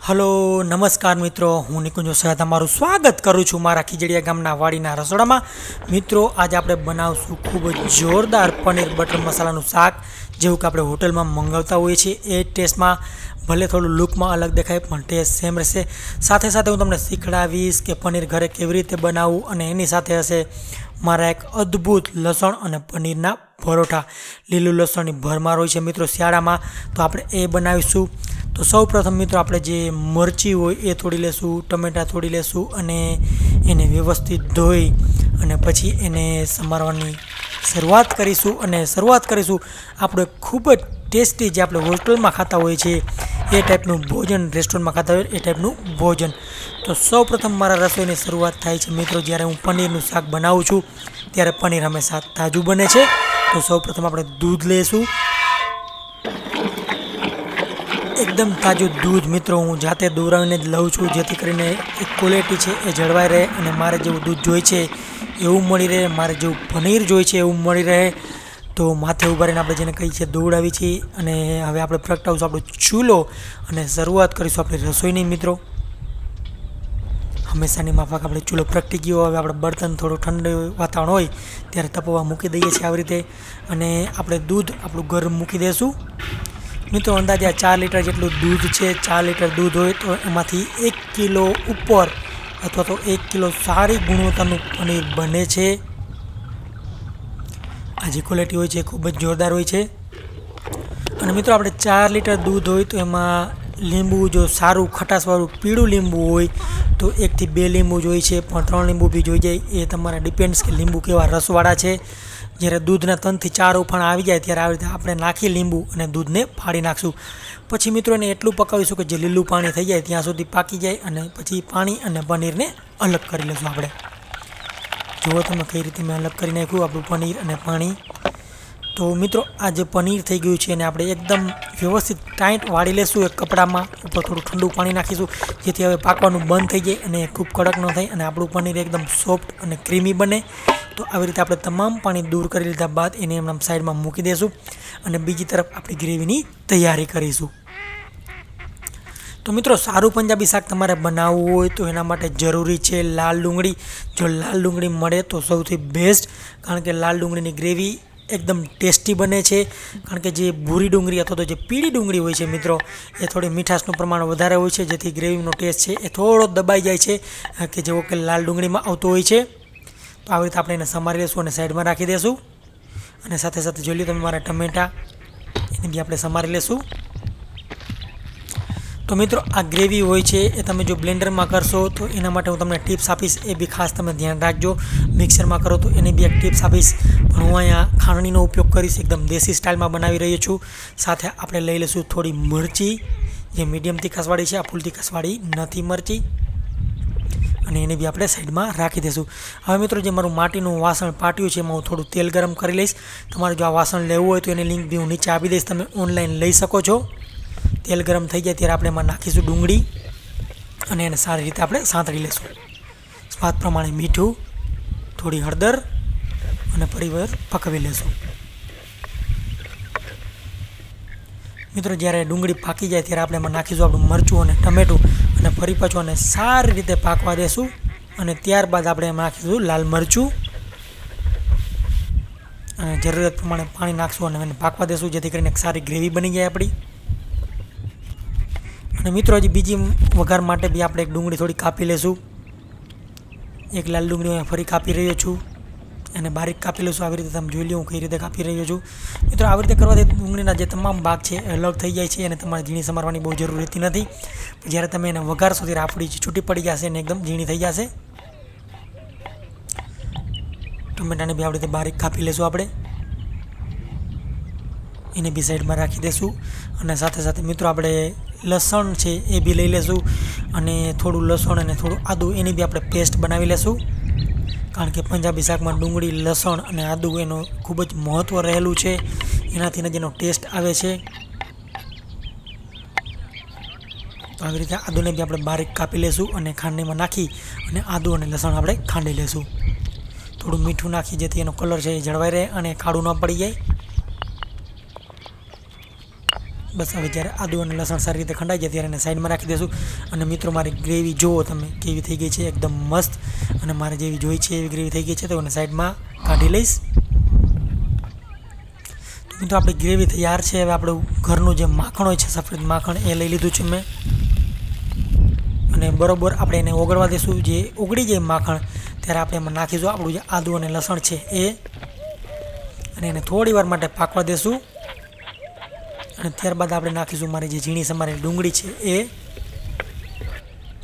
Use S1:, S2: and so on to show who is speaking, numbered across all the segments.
S1: Hello નમસ્કાર મિત્રો, હું નિકુંજ વસાવા તમારું સ્વાગત કરું છું મારા ખીજડીયા ગામના વાડીના રસોડામાં। મિત્રો આજે આપણે બનાવશું ખૂબ જ જોરદાર પનીર બટર મસાલાનું શાક, જેવું કે આપણે હોટલમાં મંગાવતા હોઈએ છીએ એ ટેસ્ટમાં। ભલે થોડું લુકમાં અલગ દેખાય પણ ટેસ્ટ સેમ રહેશે। સાથે સાથે હું તમને શીખડાવીશ કે પનીર ઘરે કેવી રીતે બનાવવું, અને એની સાથે હશે મારા એક અદ્ભુત લસણ અને પનીરના પરોઠા। લીલું લસણની ભરમાર હોય છે મિત્રો શિયાળામાં, તો આપણે એ બનાવીશું। તો સૌ પ્રથમ મિત્રો આપણે જે મરચી હોય એ થોડી લેશું, ટમેટાં થોડી લેશું અને એને વ્યવસ્થિત ધોઈ અને પછી એને સમારવાની શરૂઆત કરીશું। અને શરૂઆત કરીશું આપણે ખૂબ જ ટેસ્ટી, જે આપણે હોટલમાં ખાતા હોઈએ છીએ એ ટાઈપનું ભોજન, રેસ્ટોરન્ટમાં ખાતા હોય એ ટાઈપનું ભોજન। તો સૌ પ્રથમ મારા રસોઈની શરૂઆત થાય છે મિત્રો જ્યારે હું પનીરનું શાક બનાવું છું, ત્યારે પનીર હંમેશા તાજું બને છે। તો સૌ પ્રથમ આપણે દૂધ લઈશું, એકદમ તાજું દૂધ મિત્રો હું જાતે દોરાવીને જ લઉં છું, જેથી કરીને એક ક્વોલિટી છે એ જળવાઈ રહે અને મારે જેવું દૂધ જોઈએ છે એવું મળી રહે, મારે જેવું પનીર જોઈએ છે એવું મળી રહે। તો માથે ઉભા રહીને આપણે જેને કહીએ છીએ દોડાવી છીએ। અને હવે આપણે પ્રગટાવશું આપણો ચૂલો અને શરૂઆત કરીશું આપણી રસોઈની મિત્રો। હંમેશાની માફક આપણે ચૂલો પ્રગટી ગયો, હવે આપણે બર્તન થોડું ઠંડુ વાતાવરણ હોય ત્યારે તપવા મૂકી દઈએ છીએ આવી રીતે, અને આપણે દૂધ આપણું ગરમ મૂકી દઈશું મિત્રો। અંદાજે 4 લીટર જેટલું દૂધ છે। 4 લીટર દૂધ હોય તો એમાંથી 1 કિલો ઉપર અથવા તો 1 કિલો સારી ગુણવત્તાનું પનીર બને છે। આ જે ક્વોલિટી હોય છે ખૂબ જ જોરદાર હોય છે। અને મિત્રો આપણે 4 લીટર દૂધ હોય તો એમાં લીંબુ જો સારું ખટાશવાળું પીળું લીંબુ હોય તો 1 થી 2 લીંબુ જોઈએ છે, પણ 3 લીંબુ બી જોઈ જાય, એ તમારા ડિપેન્ડ્સ કે લીંબુ કેવા રસવાળા છે। જ્યારે દૂધના 3 થી 4 ઉફાણ આવી જાય ત્યારે આવી રીતે આપણે નાખી લીંબુ અને દૂધને ફાડી નાખશું। પછી મિત્રો એને એટલું પકાવીશું કે જે લીલું પાણી થઈ જાય ત્યાં સુધી પાકી જાય, અને પછી પાણી અને પનીરને અલગ કરી લઈશું આપણે। જુઓ તમે કઈ રીતે મેં અલગ કરી નાખ્યું આપણું પનીર અને પાણી। તો મિત્રો આ જે પનીર થઈ ગયું છે એને આપણે એકદમ વ્યવસ્થિત ટાઈટ વાળી લેશું એક કપડામાં, ઉપર થોડું ઠંડુ પાણી નાખીશું જેથી હવે પાકવાનું બંધ થઈ જાય અને ખૂબ કડક ન થાય અને આપણું પનીર એકદમ સોફ્ટ અને ક્રીમી બને। તો આવી રીતે આપણે તમામ પાણી દૂર કરી લીધા બાદ એને એમ સાઈડમાં મૂકી દઈશું અને બીજી તરફ આપણી ગ્રેવીની તૈયારી કરીશું। તો મિત્રો સારું પંજાબી શાક તમારે બનાવવું હોય તો એના માટે જરૂરી છે લાલ ડુંગળી। જો લાલ ડુંગળી મળે તો સૌથી બેસ્ટ, કારણ કે લાલ ડુંગળીની ગ્રેવી એકદમ ટેસ્ટી બને છે। કારણ કે જે ભૂરી ડુંગળી અથવા તો જે પીળી ડુંગળી હોય છે મિત્રો એ થોડી મીઠાશનું પ્રમાણ વધારે હોય છે, જેથી ગ્રેવીનો ટેસ્ટ છે એ થોડો દબાઈ જાય છે કે જેવો કે લાલ ડુંગળીમાં આવતો હોય છે। તો આવી રીતે આપણે એને સમારી લઈશું અને સાઈડમાં રાખી દઈશું, અને સાથે સાથે જોઈ લો તમે મારા ટમેટાં એને બી આપણે સમારી લઈશું। તો મિત્રો આ ગ્રેવી હોય છે એ તમે જો બ્લેન્ડરમાં કરશો તો એના માટે હું તમને ટિપ્સ આપીશ, એ બી ખાસ તમે ધ્યાન રાખજો। મિક્સરમાં કરો તો એની બી એક ટિપ્સ આપીશ, પણ હું અહીંયા ખાંડણીનો ઉપયોગ કરીશ, એકદમ દેશી સ્ટાઇલમાં બનાવી રહ્યો છું। સાથે આપણે લઈ લઈશું થોડી મરચી, જે મીડિયમ તીખાસવાળી છે, આ ફૂલ તીખાસવાળી નથી મરચી, અને એને બી આપણે સાઈડમાં રાખી દઈશું। હવે મિત્રો જે મારું માટીનું વાસણ પાટ્યું છે એમાં હું થોડું તેલ ગરમ કરી લઈશ। તમારે જો આ વાસણ લેવું હોય તો એની લિંક બી હું નીચે આપી દઈશ, તમે ઓનલાઈન લઈ શકો છો। તેલ ગરમ થઈ જાય ત્યારે આપણે એમાં નાખીશું ડુંગળી અને એને સારી રીતે આપણે સાંતળી લઈશું। સ્વાદ પ્રમાણે મીઠું, થોડી હળદર અને ફરીવાર પકવી લઈશું। મિત્રો જ્યારે ડુંગળી પાકી જાય ત્યારે આપણે એમાં નાખીશું આપણું મરચું અને ટમેટું, અને ફરી પાછું અને સારી રીતે પાકવા દેશું, અને ત્યારબાદ આપણે એમાં નાખીશું લાલ મરચું અને જરૂરિયાત પ્રમાણે પાણી નાખશું અને એને પાકવા દેશું, જેથી કરીને એક સારી ગ્રેવી બની જાય આપણી। અને મિત્રો હજી બીજી વઘાર માટે બી આપણે એક ડુંગળી થોડી કાપી લઈશું, એક લાલ ડુંગળી ફરી કાપી રહ્યો છું અને બારીક કાપી લઈશું। આવી રીતે તમે જોઈ લો હું કઈ રીતે કાપી રહ્યો છું મિત્રો। આવી રીતે કરવાથી ડુંગળીના જે તમામ ભાગ છે એ અલગ થઈ જાય છે અને તમારે ઝીણી સમારવાની બહુ જરૂર રહેતી નથી। જ્યારે તમે એને વઘારશો ત્યારે આપણી છૂટી પડી જશે અને એકદમ ઝીણી થઈ જશે। ટમેટાને બી આવી રીતે બારીક કાપી લઈશું આપણે, એને બી સાઈડમાં રાખી દઈશું। અને સાથે સાથે મિત્રો આપણે લસણ છે એ બી લઈ લઈશું, અને થોડું લસણ અને થોડું આદું એની બી આપણે પેસ્ટ બનાવી લઈશું, કારણ કે પંજાબી શાકમાં ડુંગળી, લસણ અને આદું એનું ખૂબ જ મહત્ત્વ રહેલું છે, એનાથી જેનો ટેસ્ટ આવે છે। તો આવી રીતે આદુને બી આપણે બારીક કાપી લઈશું અને ખાંડણીમાં નાખી અને આદું અને લસણ આપણે ખાંડી લઈશું। થોડું મીઠું નાખી જેથી એનો કલર છે એ જળવાઈ રહે અને કાળું ન પડી જાય। બસ હવે જ્યારે આદુ અને લસણ સારી રીતે ખંડાઈ જાય ત્યારે એને સાઈડમાં રાખી દઈશું. અને મિત્રો મારી ગ્રેવી જુઓ તમે કેવી થઈ ગઈ છે, એકદમ મસ્ત. અને મારે જેવી જોઈ છે એવી ગ્રેવી થઈ ગઈ છે, તો એને સાઈડમાં કાઢી લઈશ. તો મિત્રો આપણી ગ્રેવી તૈયાર છે. હવે આપણું ઘરનું જે માખણ હોય છે, સફેદ માખણ, એ લઈ લીધું છે મેં. અને બરોબર આપણે એને ઓગળવા દઈશું. જે ઓગળી જાય માખણ ત્યારે આપણે એમાં નાખીશું આપણું જે આદુ અને લસણ છે એ, અને એને થોડી વાર માટે પાકવા દેશું. અને ત્યારબાદ આપણે નાખીશું મારી જે ઝીણી સમારેલી ડુંગળી છે એ,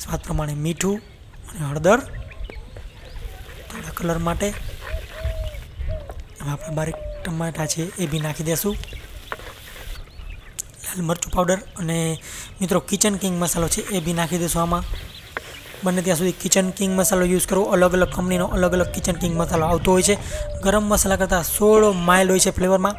S1: સ્વાદ પ્રમાણે મીઠું અને હળદર થોડા કલર માટે. હવે આપણે બારીક ટમાટા છે એ બી નાખી દઈશું, લાલ મરચું પાવડર, અને મિત્રો કિચન કિંગ મસાલો છે એ બી નાખી દઈશું આમાં. બને ત્યાં સુધી કિચન કિંગ મસાલો યુઝ કરવો. અલગ અલગ કંપનીનો અલગ અલગ કિચન કિંગ મસાલો આવતો હોય છે. ગરમ મસાલા કરતાં 16 માઇલ્ડ હોય છે ફ્લેવરમાં.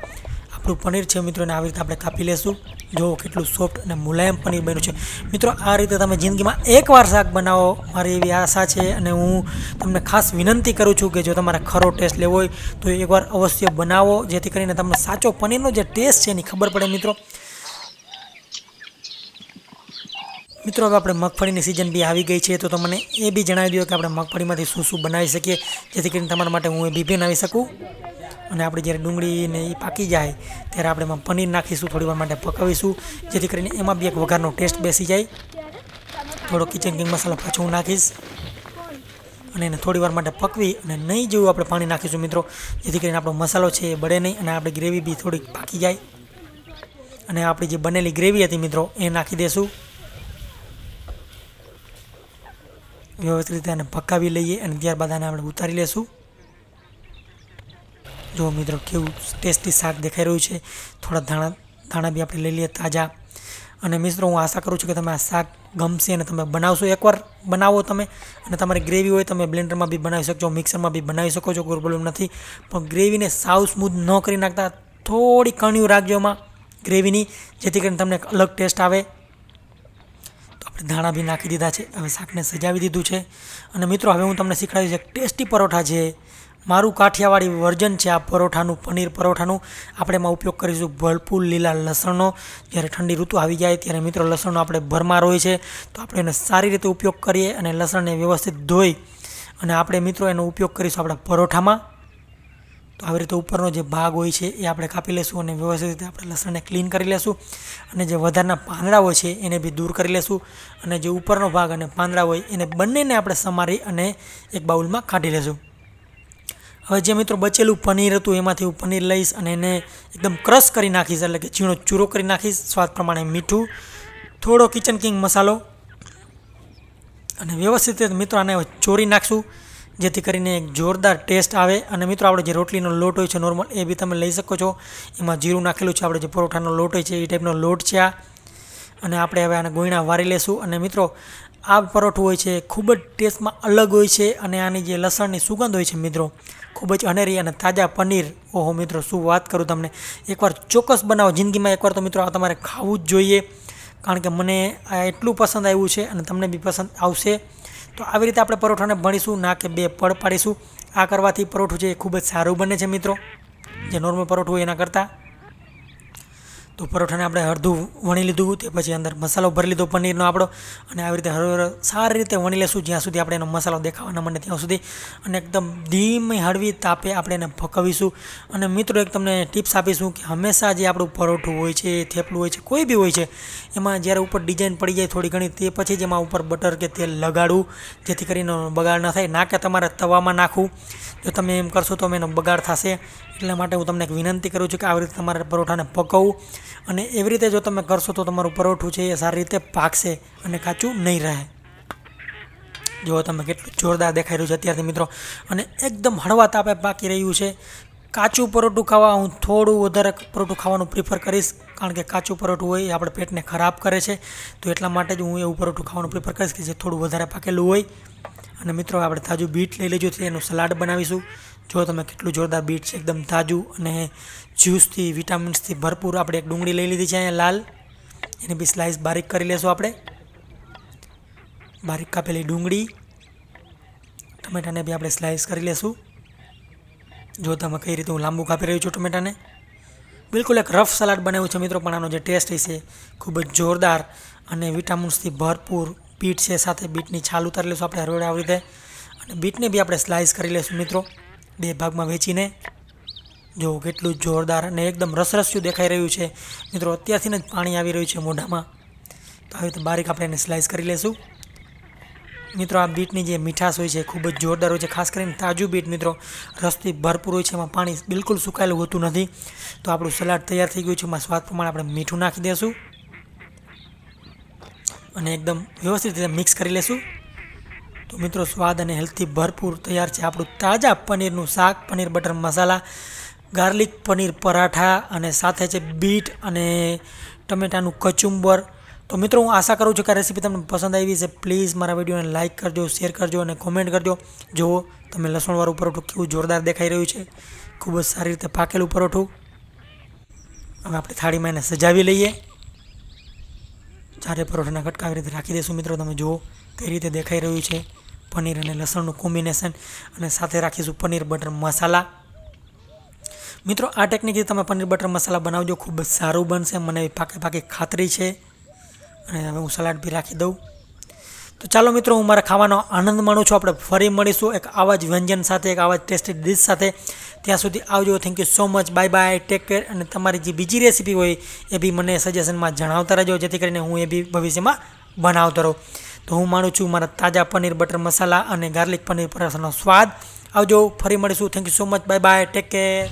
S1: આપણું પનીર છે મિત્રો, એને આવી રીતે આપણે કાપી લેશું. જો કેટલું સોફ્ટ અને મુલાયમ પનીર બન્યું છે મિત્રો. આ રીતે તમે જિંદગીમાં એકવાર શાક બનાવો, મારી એવી આશા છે. અને હું તમને ખાસ વિનંતી કરું છું કે જો તમારે ખરો ટેસ્ટ લેવો હોય તો એકવાર અવશ્ય બનાવો, જેથી કરીને તમને સાચો પનીરનો જે ટેસ્ટ છે એની ખબર પડે મિત્રો. હવે આપણે મગફળીની સિઝન બી આવી ગઈ છે, તો મને એ બી જણાવી દો કે આપણે મગફળીમાંથી શું શું બનાવી શકીએ, જેથી કરીને તમારા માટે હું એ બી બનાવી શકું. અને આપણે જ્યારે ડુંગળીને એ પાકી જાય ત્યારે આપણે એમાં પનીર નાખીશું, થોડી વાર માટે પકાવીશું, જેથી કરીને એમાં બી એક વઘારનો ટેસ્ટ બેસી જાય. થોડો કિચન કિંગ મસાલો પાછો હું નાખીશ અને એને થોડી વાર માટે પકવી અને નહીં જેવું આપણે પાણી નાખીશું મિત્રો, જેથી કરીને આપણો મસાલો છે એ બળે નહીં અને આપણી ગ્રેવી બી થોડીક પાકી જાય. અને આપણી જે બનેલી ગ્રેવી હતી મિત્રો એ નાખી દઈશું. વ્યવસ્થિત રીતે આને પકાવી લઈએ અને ત્યારબાદ આને આપણે ઉતારી લેશું. જો મિત્રો કેવું ટેસ્ટી શાક દેખાઈ રહ્યું છે. થોડા ધાણા બી આપણે લઈ લઈએ તાજા. અને મિત્રો હું આશા કરું છું કે તમે આ શાક ગમશે અને તમે બનાવશો. એકવાર બનાવો તમે, અને તમારી ગ્રેવી હોય તમે બ્લેન્ડરમાં બી બનાવી શકજો, મિક્સરમાં બી બનાવી શકો છો, કોઈ પ્રોબ્લેમ નથી. પણ ગ્રેવીને સાવ સ્મૂથ ન કરી નાખતા, થોડી કણિયું રાખજો એમાં ગ્રેવીની, જેથી કરીને તમને એક અલગ ટેસ્ટ આવે. ધાણા બી નાખી દીધા છે. હવે શાકને સજાવી દીધું છે. અને મિત્રો હવે હું તમને શીખવાડીશ એક ટેસ્ટી પરોઠા છે. મારું કાઠિયાવાડી વર્ઝન છે આ પરોઠાનું, પનીર પરોઠાનું. આપણે એમાં ઉપયોગ કરીશું ભરપૂર લીલા લસણનો. જ્યારે ઠંડી ઋતુ આવી જાય ત્યારે મિત્રો લસણનો આપણે ભરમાર હોય છે, તો આપણે એને સારી રીતે ઉપયોગ કરીએ અને લસણને વ્યવસ્થિત ધોઈ અને આપણે મિત્રો એનો ઉપયોગ કરીશું આપણા પરોઠામાં. તો આવી રીતે ઉપરનો જે ભાગ હોય છે એ આપણે કાપી લઈશું અને વ્યવસ્થિત રીતે આપણે લસણને ક્લીન કરી લેશું. અને જે વધારના પાંદડા હોય છે એને બી દૂર કરી લેશું. અને જે ઉપરનો ભાગ અને પાંદડા હોય એને બંનેને આપણે સમારી અને એક બાઉલમાં કાઢી લેશું. હવે જે મિત્રો બચેલું પનીર હતું એમાંથી હું પનીર લઈશ અને એને એકદમ ક્રશ કરી નાખીશ, એટલે કે ઝીણો ચૂરો કરી નાખીશ. સ્વાદ પ્રમાણે મીઠું, થોડો કિચન કિંગ મસાલો, અને વ્યવસ્થિત રીતે મિત્રો આને ચોરી નાખશું, જેથી કરીને એક જોરદાર ટેસ્ટ આવે. અને મિત્રો આપણે જે રોટલીનો લોટ હોય છે નોર્મલ, એ બી તમે લઈ શકો છો. એમાં જીરું નાખેલું છે. આપણે જે પરોઠાનો લોટ હોય છે એ ટાઈપનો લોટ છે આ. અને આપણે હવે આને ગોયણા વારી લેશું. અને મિત્રો આ પરોઠું હોય છે ખૂબ જ ટેસ્ટમાં અલગ હોય છે. અને આની જે લસણની સુગંધ હોય છે મિત્રો ખૂબ જ અનેરી, અને તાજા પનીર, ઓહો મિત્રો શું વાત કરું તમને. એકવાર ચોક્કસ બનાવો જિંદગીમાં એકવાર, તો મિત્રો આ તમારે ખાવું જ જોઈએ. કારણ કે મને આ એટલું પસંદ આવ્યું છે અને તમને બી પસંદ આવશે. તો આવી રીતે આપણે પરોઠાને ભણીશું, ના કે બે પડ પાડીશું. આ કરવાથી પરોઠું છે એ ખૂબ જ સારું બને છે મિત્રો, જે નોર્મલ પરોઠું હોય એના કરતાં. તો પરોઠાને આપણે અડધું વણી લીધું, તે પછી અંદર મસાલો ભરી લીધો પનીરનો આપણો. અને આવી રીતે હળવે સારી રીતે વણી લેશું જ્યાં સુધી આપણે એનો મસાલો દેખાવાના મને ત્યાં સુધી. અને એકદમ ધીમી હળવી તાપે આપણે એને પકવીશું. અને મિત્રો એક તમને ટિપ્સ આપીશું કે હંમેશા જે આપણું પરોઠું હોય છે, થેપલું હોય છે, કોઈ બી હોય છે, એમાં જ્યારે ઉપર ડિઝાઇન પડી જાય થોડી ઘણી, તે પછી જ એમાં ઉપર બટર કે તેલ લગાડવું, જેથી કરીને બગાડ ન થાય. ના કે તમારે તવામાં નાખવું. જો તમે એમ કરશો તો એનો બગાડ થશે. એટલા માટે હું તમને એક વિનંતી કરું છું કે આવી રીતે તમારે પરોઠાને પકવવું. અને એવી રીતે જો તમે કરશો તો તમારું પરોઠું છે એ સારી રીતે પાકશે અને કાચું નહીં રહે. જો તમે કેટલું જોરદાર દેખાઈ રહ્યું છે અત્યારથી મિત્રો, અને એકદમ હળવા તાપે પાકી રહ્યું છે. કાચું પરોઠું ખાવા હું થોડું વધારે પરોઠું ખાવાનું પ્રિફર કરીશ, કારણ કે કાચું પરોઠું હોય એ આપણે પેટને ખરાબ કરે છે. તો એટલા માટે જ હું એવું પરોઠું ખાવાનું પ્રિફર કરીશ કે જે થોડું વધારે પાકેલું હોય. અને મિત્રો આપણે તાજું બીટ લઈ લેજો, એનું સલાડ બનાવીશું. જો તમે કેટલું જોરદાર બીટ છે, એકદમ તાજું અને જ્યુસથી વિટામિન્સથી ભરપૂર. આપણે એક ડુંગળી લઈ લીધી છે અહીંયા લાલ, એને બી સ્લાઇસ બારીક કરી લેશું આપણે. બારીક કાપેલી ડુંગળી, ટમેટાને બી આપણે સ્લાઇસ કરી લેશું. જો તમે કઈ રીતે હું લાંબુ કાપી રહ્યું છું ટમેટાને. બિલકુલ એક રફ સલાડ બનાવ્યું છે મિત્રો, પણ આનો જે ટેસ્ટ છે ખૂબ જ જોરદાર અને વિટામિન્સથી ભરપૂર. બીટ છે, સાથે બીટની છાલ ઉતારી લઈશું આપણે હરવડે આવી રીતે, અને બીટને બી આપણે સ્લાઇસ કરી લઈશું મિત્રો, 2 ભાગમાં વેચીને. જો કેટલું જોરદાર અને એકદમ રસરસ્યું દેખાઈ રહ્યું છે મિત્રો, અત્યારથી જ પાણી આવી રહ્યું છે મોઢામાં. તો આવી રીતે બારીક આપણે એને સ્લાઇસ કરી લઈશું મિત્રો. આ બીટની જે મીઠાશ હોય છે ખૂબ જ જોરદાર હોય છે, ખાસ કરીને તાજું બીટ મિત્રો રસથી ભરપૂર હોય છે, એમાં પાણી બિલકુલ સુકાયેલું હોતું નથી. તો આપણું સલાડ તૈયાર થઈ ગયું છે. એમાં સ્વાદ પ્રમાણે આપણે મીઠું નાખી દઈશું અને એકદમ વ્યવસ્થિત રીતે મિક્સ કરી લઈશું. તો મિત્રો સ્વાદ અને હેલ્થથી ભરપૂર તૈયાર છે આપણું તાજા પનીરનું શાક, પનીર બટર મસાલા, ગાર્લિક પનીર પરાઠા અને સાથે છે બીટ અને ટમેટાનું કચુંબર. તો મિત્રો હું આશા કરું છું કે આ રેસીપી તમને પસંદ આવી છે. પ્લીઝ મારા વિડીયોને લાઇક કરજો, શેર કરજો અને કોમેન્ટ કરજો. જુઓ તમે લસણવાળું પરોઠું કેવું જોરદાર દેખાઈ રહ્યું છે, ખૂબ જ સારી રીતે પાકેલું પરોઠું. હવે આપણે થાળીમાં એને સજાવી લઈએ. 4 પરોઠાના કટકા આવી રીતે રાખી દઈશું મિત્રો. તમે જુઓ કઈ રીતે દેખાઈ રહ્યું છે પનીર અને લસણનું કોમ્બિનેશન, અને સાથે રાખીશું પનીર બટર મસાલા. મિત્રો આ ટેકનિકથી તમે પનીર બટર મસાલા બનાવજો, ખૂબ જ સારું બનશે, મને એવી પાકી ખાતરી છે. અને હવે હું સલાડ બી રાખી દઉં. તો ચાલો મિત્રો, હું મારા ખાવાનો આનંદ માણું છું. આપણે ફરી મળીશું એક આવા જ વ્યંજન સાથે, એક આવા જ ટેસ્ટી ડિશ સાથે. ત્યાં સુધી આવજો. Thank you so much. Bye bye, take care. અને તમારી જે બીજી રેસીપી હોય એ બી મને સજેશનમાં જણાવતા રહેજો, જેથી કરીને હું એ બી ભવિષ્યમાં બનાવતો રહું. તો હું માનું છું મારા તાજા પનીર બટર મસાલા અને ગાર્લિક પનીર પરાઠાનો સ્વાદ. આવજો, ફરી મળીશું. Thank you so much. Bye bye, take care.